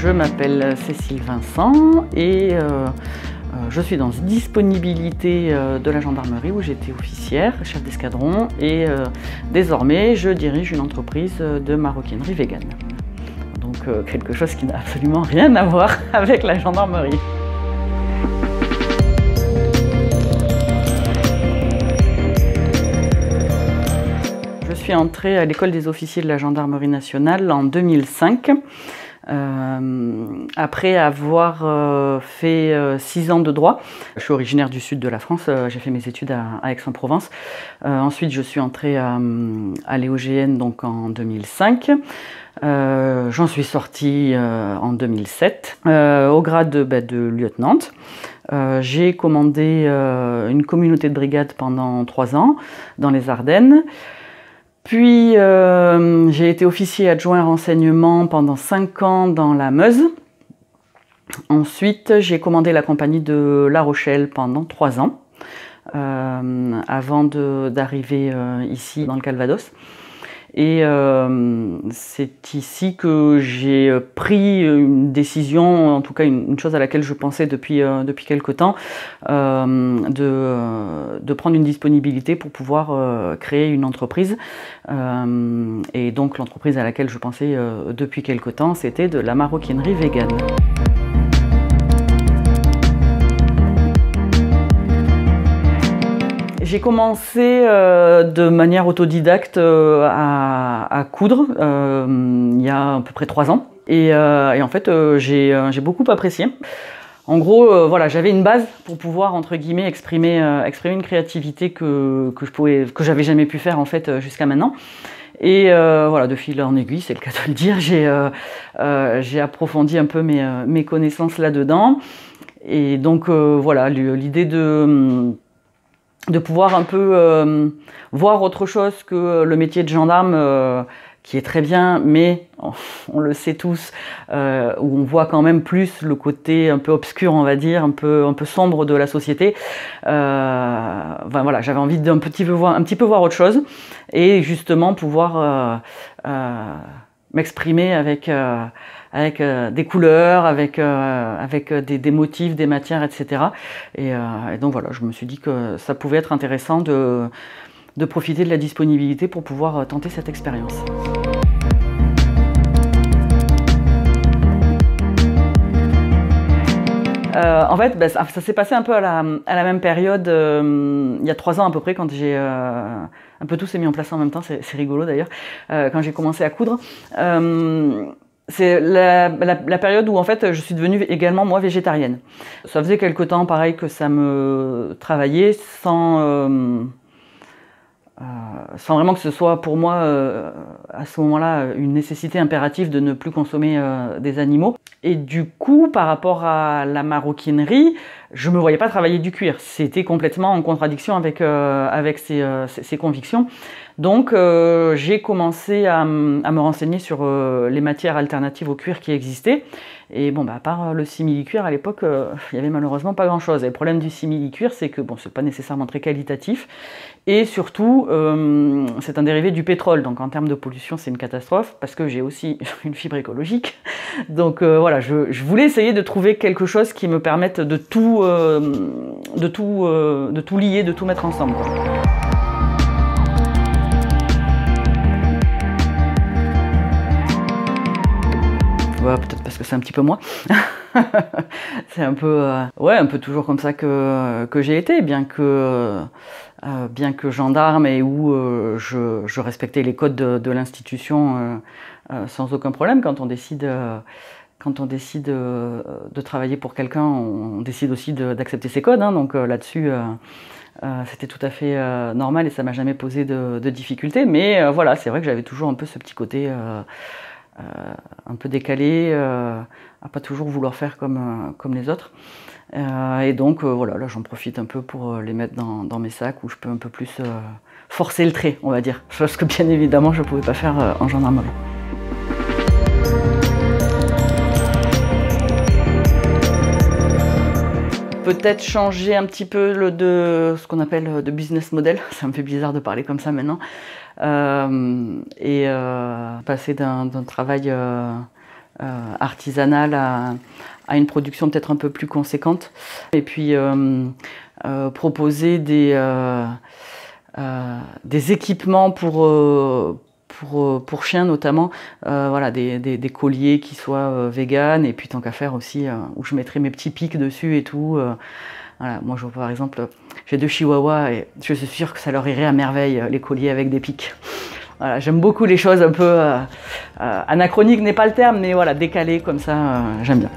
Je m'appelle Cécile Vincent et je suis dans disponibilité de la gendarmerie où j'étais officière, chef d'escadron, et désormais je dirige une entreprise de maroquinerie vegan. Donc quelque chose qui n'a absolument rien à voir avec la gendarmerie. Je suis entrée à l'école des officiers de la gendarmerie nationale en 2005. Après avoir fait 6 ans de droit. Je suis originaire du sud de la France, j'ai fait mes études à Aix-en-Provence. Ensuite, je suis entrée à l'EOGN donc en 2005. J'en suis sortie en 2007 au grade de lieutenant. J'ai commandé une communauté de brigade pendant 3 ans dans les Ardennes. Puis j'ai été officier adjoint renseignement pendant 5 ans dans la Meuse. Ensuite, j'ai commandé la compagnie de La Rochelle pendant 3 ans, avant d'arriver ici dans le Calvados. Et c'est ici que j'ai pris une décision, en tout cas une chose à laquelle je pensais depuis quelque temps, de prendre une disponibilité pour pouvoir créer une entreprise. Et donc l'entreprise à laquelle je pensais depuis quelque temps, c'était de la maroquinerie végane. J'ai commencé de manière autodidacte à coudre il y a à peu près 3 ans. Et en fait, j'ai beaucoup apprécié. En gros, voilà, j'avais une base pour pouvoir, entre guillemets, exprimer une créativité que j'avais jamais pu faire en fait jusqu'à maintenant. Et voilà, de fil en aiguille, c'est le cas de le dire, j'ai approfondi un peu mes connaissances là-dedans. Et donc voilà, l'idée de pouvoir un peu voir autre chose que le métier de gendarme, qui est très bien, mais on le sait tous, où on voit quand même plus le côté un peu obscur, on va dire, un peu sombre de la société. Enfin, voilà, j'avais envie d'un petit peu voir autre chose, et justement pouvoir m'exprimer avec des couleurs, avec des motifs, des matières, etc. Et donc voilà, je me suis dit que ça pouvait être intéressant de profiter de la disponibilité pour pouvoir tenter cette expérience. En fait, ça s'est passé un peu à la même période, il y a 3 ans à peu près, quand j'ai un peu tout s'est mis en place en même temps, c'est rigolo d'ailleurs, quand j'ai commencé à coudre. C'est la période où en fait je suis devenue également moi végétarienne. Ça faisait quelque temps pareil que ça me travaillait sans vraiment que ce soit pour moi à ce moment-là une nécessité impérative de ne plus consommer des animaux. Et du coup, par rapport à la maroquinerie, je me voyais pas travailler du cuir. C'était complètement en contradiction avec ces convictions. Donc j'ai commencé à me renseigner sur les matières alternatives au cuir qui existaient. Et bon, à part le simili-cuir, à l'époque, il y avait malheureusement pas grand-chose. Et le problème du simili-cuir, c'est que bon, c'est pas nécessairement très qualitatif. Et surtout, c'est un dérivé du pétrole. Donc en termes de pollution, c'est une catastrophe, parce que j'ai aussi une fibre écologique. Donc voilà, je voulais essayer de trouver quelque chose qui me permette de tout lier, de tout mettre ensemble, quoi. Ouais, peut-être parce que c'est un petit peu moi. C'est un peu, ouais, un peu toujours comme ça que j'ai été, bien que gendarme et où je respectais les codes de l'institution sans aucun problème. Quand on décide de travailler pour quelqu'un, on décide aussi d'accepter ses codes, hein, donc là-dessus c'était tout à fait normal et ça m'a jamais posé de difficultés. Mais voilà, c'est vrai que j'avais toujours un peu ce petit côté un peu décalé, à pas toujours vouloir faire comme les autres. Et donc voilà, là j'en profite un peu pour les mettre dans mes sacs où je peux un peu plus forcer le trait, on va dire. Chose que bien évidemment je ne pouvais pas faire en gendarmerie. Peut-être changer un petit peu de ce qu'on appelle de business model, ça me fait bizarre de parler comme ça maintenant, et passer d'un travail artisanale à une production peut-être un peu plus conséquente. Et puis proposer des équipements pour chiens notamment, voilà, des colliers qui soient véganes, et puis tant qu'à faire aussi, où je mettrai mes petits pics dessus et tout. Voilà, moi, par exemple, j'ai 2 chihuahuas et je suis sûre que ça leur irait à merveille, les colliers avec des pics. Voilà, j'aime beaucoup les choses un peu anachroniques n'est pas le terme, mais voilà, décalées comme ça, j'aime bien.